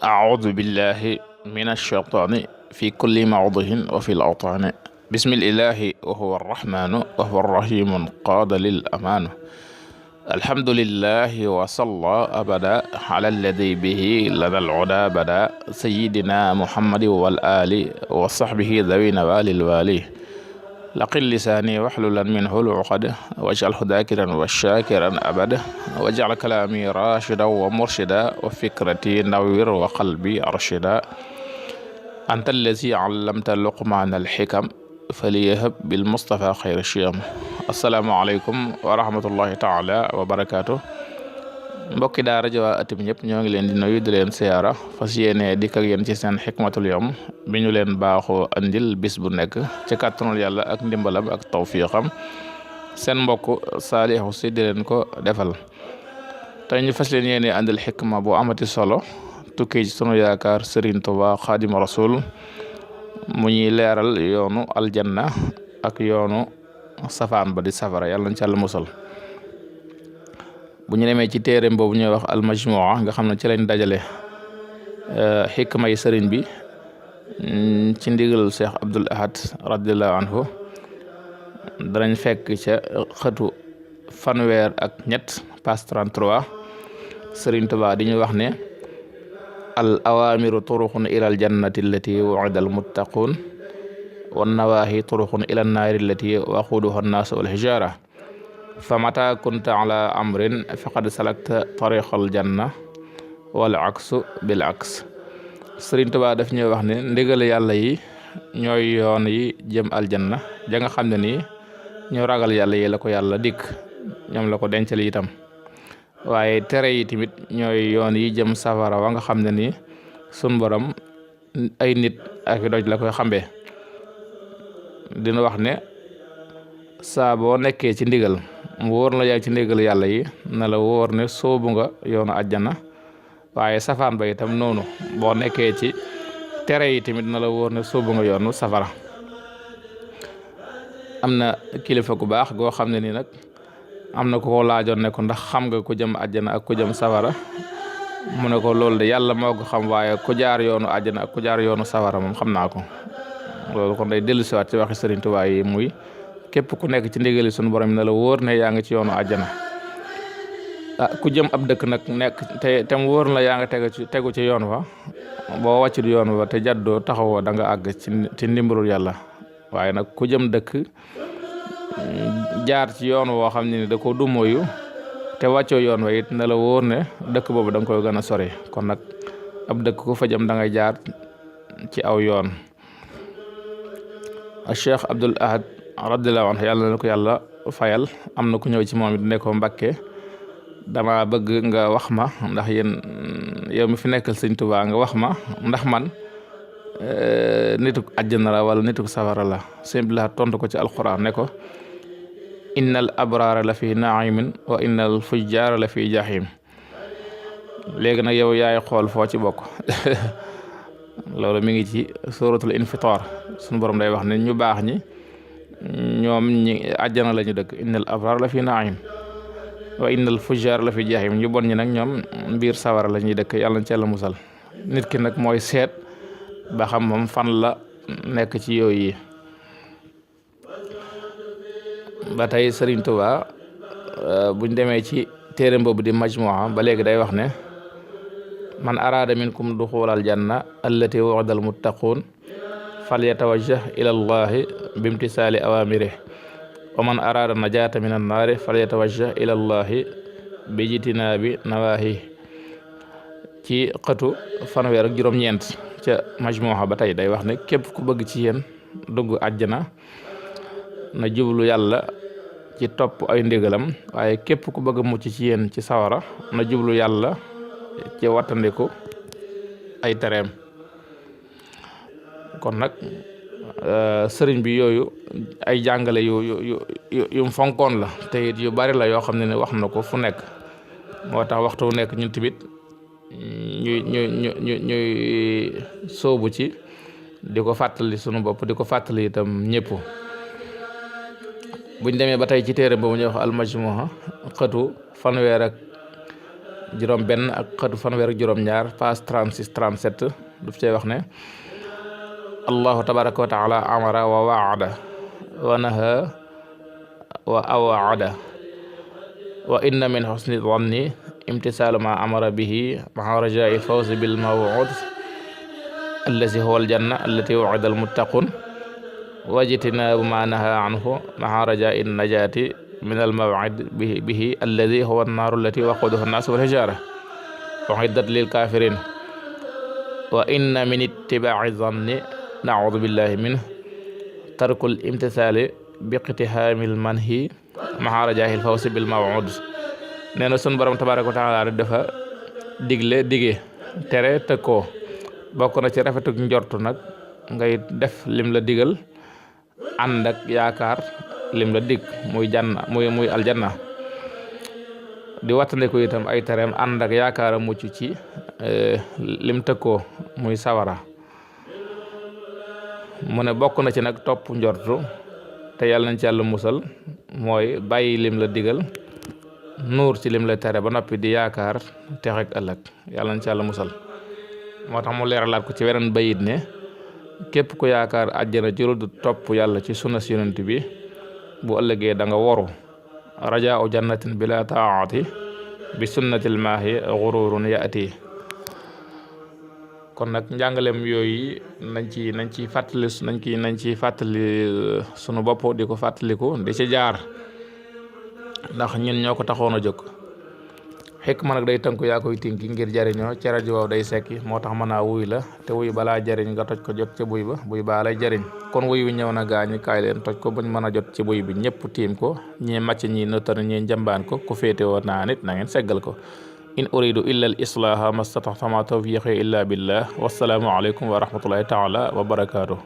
أعوذ بالله من الشيطان في كل موضع وفي الأوطان بسم الإله وهو الرحمن وهو الرحيم قاد للأمان الحمد لله وصلى أبدا على الذي به لنا العدا بدا سيدنا محمد والآل وصحبه ذوي نوال الوالي لقل لساني واحللا منه العقد واجعله ذاكرا وشاكرا أبدا واجعل كلامي راشدا ومرشدا وفكرتي نوير وقلبي أرشدا أنت الذي علمت لقمان الحكم فليهب بالمصطفى خير الشيم asalaamaaleykum wa rahmatullahi taala wa barakaatu mbokki daara ji waa atim ñëpp ñoo ngi leen di nuyu di leen siyaara fas yéene dikk ak yéen ci seen xikmatul yawm bi ñu leen baaxoo andil bis bu nekk ci kàttanul yàlla ak ndimbalam ak tawfiqam seen mbokk Saalihu Si di leen ko defal tey ñu fas leen yéene andil xikma bu amati solo tukkee ci sunu yaakaar Serigne Touba Xaadimu Rasul mu ñuy leeral yoonu aljanna ak yoonu safaan ba di safara yàlla nañ ci Yàlla musal bu ñu demee ci téereem boobu ñuy wax almajmua nga xam ne ci lañ dajale xikma yi sëriñ bi ci ndigal Cheikh Abdul Ahad radiallahu anhu danañ fekk ca xëtu fanweer ak ñett page 33 sëriñ Tuubaa di ñu wax ne al awamiru turuqun ilal jannati allati wu'ida al muttaqun wan nawaahi turuqun ila naari allati waquduha annaasu wal hijaara fa mata kunta ala amrin faqad salakta tariqal janna wal aksu bil aks Sëriñ Tuubaa daf ñuy wax ne ndigal yàlla yi ñooy yoon yi jëm aljanna ja nga xam ne nii ñu ragal yàlla yi la ko yàlla dikk ñoom la ko dencal itam waaye tere yi tamit ñooy yoon yi jëm safara wa nga xam ne nii sun borom ay nit ak doj la koy xambee dina wax ne saa boo nekkee ci ndigal mu wóor la yaa ci ndigal yàlla yi na la wóor ne soobu nga yoonu àjjana waaye safaan ba itam noonu boo nekkee ci tere yi tamit na la wóor ne soobu nga yoonu safara am na kilifa gu baax goo xam ne nii nag am na ko laajoon ne ko ndax xam nga ku jëm àjjana ak ku jëm safara mu ne ko loolu de yàlla moo ko xam waaye ku jaar yoonu àjjana ak ku jaar yoonu safara moom xam naa ko loolu kon day dellu siwaat ci waxi Sëriñ Tuubaa yi muy képp ku nekk ci ndigali sunu borom na la wóor ne yaa ngi ci yoonu àjjana ku jëm ab dëkk nag nekk te mu wóor la yaa nga tegu ci yoon wa boo wàccul yoon wa te jaddoo taxawoo da nga àgg ci ndimbalul yàlla waaye nag ku jëm dëkk jaar ci yoon woo xam ne ni da ko dumóoyu te wàccoo yoon wa it na la wóor ne dëkk boobu da nga koy gën a sori kon nag ab dëkk ku fa jëm da ngay jaar ci aw yoon Cheikh Abdul Ahad radiallahu anhu yàlla na ko yàlla fayal am na ku ñëw ci moom it ne ko Mbàkke dama bëgg nga wax ma ndax yow mi fi nekkal Sëñ Tuubaa nga wax ma ndax man nituk àjjana la wala nituk safara la Sëñ Abdul tontu ko ci alquran ne ko innal abraara la fi naimin wa innal fujjaara la fi jahim léegi nag yow yaay xool foo ci bokk loolu mi ngi ci suratul infitar suñu borom day wax ne ñu baax ñi ñoom ñi àjjana la ñu dëkk innal abrar la fi naim wa innal fujjar la fi jahim ñu bon ñi nag ñoom biir sawara la ñuy dëkk yàlla na ci Yàlla musal nit ki nag mooy seet ba xam moom fan la nekk ci yooyu yi ba tey Sëriñ Tuubaa buñ demee ci téere boobu di majmuha ba léegi day wax ne man araada minkum duxulal janna allati wu'ida al muttaqun falyatawajjah ila allahi bimtisaali awamirihi wa man araada najata min annaari falyatawajjah ila allahi bijtinaabi nawaahi ci xëtu fanweer ak juróom-ñeent ca majmuha ba tey day wax ne képp ku bëgg ci yéen dugg àjjana na jublu yàlla ci topp ay ndigalam waaye képp ku bëgg mucc ci yéen ci sawara na jublu yàlla ci wattandiku ay tereem kon nag sëriñ bi yooyu ay jàngale yu fonkoon la te it yu bari la yoo xam ne wax na ko fu nekk moo tax waxtu nekk ñun tamit ñuy soobu ci di ko fàttali sunu bopp di ko fàttali itam ñëpp buñ demee ba tey ci téere boobu ñuy wax al-Majmuha xëtu fanweer ak juróom benn ak xëtu fanweer ak juróom ñaar page 36 37 daf cey wax ne allahu tabaraka wa taala amara wa waada wa naha wa awaada wa inna min husni dhanni imtisaalu ma amara bihi maa rajai fawzi bil maw'ud allazi huwa aljanna allati wu'ida almuttaqun wajtinaabu ma naha anhu maa rajai najati min almaw'id bihi allazi huwa annaaru allati waquduha annaas wal hijaara u'iddat lil kafirin wa inna min ittibaai dhanni naudu billahi minhu tarkul imtisaali biqtihaamil manhi maa rajahil fawzi bil maw'ud. nee na sun borom tabaraka wa taala dafa digle dige tere tëkkoo bokk na ci rafetuk njortu nag ngay def lim la digal ànd ak yaakaar lim la dig muy janna muy aljanna di wattandiku itam ay tereem ànd ak yaakaar a mucc ci lim tëkkoo muy sawara. mu ne bokk na ci nag topp njortu te yàlla nañ ci yàlla musal mooy bàyyi lim la digal nuur ci lim la tere ba noppi di yaakaar texek ëllëg yàlla nañ ci yàlla musal. moo tax mu leeralaat ko ci weneen bayit ne képp ku yaakaar àjjana ci lu du topp yàlla ci sunna si yonent bi bu ëllëgee da nga woru rajaa u jannatin bila taati bi sunnatil maahi gururun yaati. kon nag njàngalem yooyu nañ ci fàttali sunu bopp di ko fàttaliku di ci jaar ndax ñun ñoo ko taxoon a jóg. xikma nag day tënku yaa koy tinki ngir jariñoo ci rajo waaw day sekki moo tax mën a wuy la te wuy balaa jariñ nga toj ko jot ci buy ba buy baa lay jariñ kon wuy wi ñëw na gaañi kaay leen toj ko buñ mën a jot ci buy bi ñëpp tiim ko ñii màcc ñii nëttan ñii njambaan ko ku féete woon naa nit na ngeen seggal ko. in uridu illa al islaha mastataxtama tawfiqi illa billah wassalaamu aleykum wa rahmatullahi taala wa barakaatuh.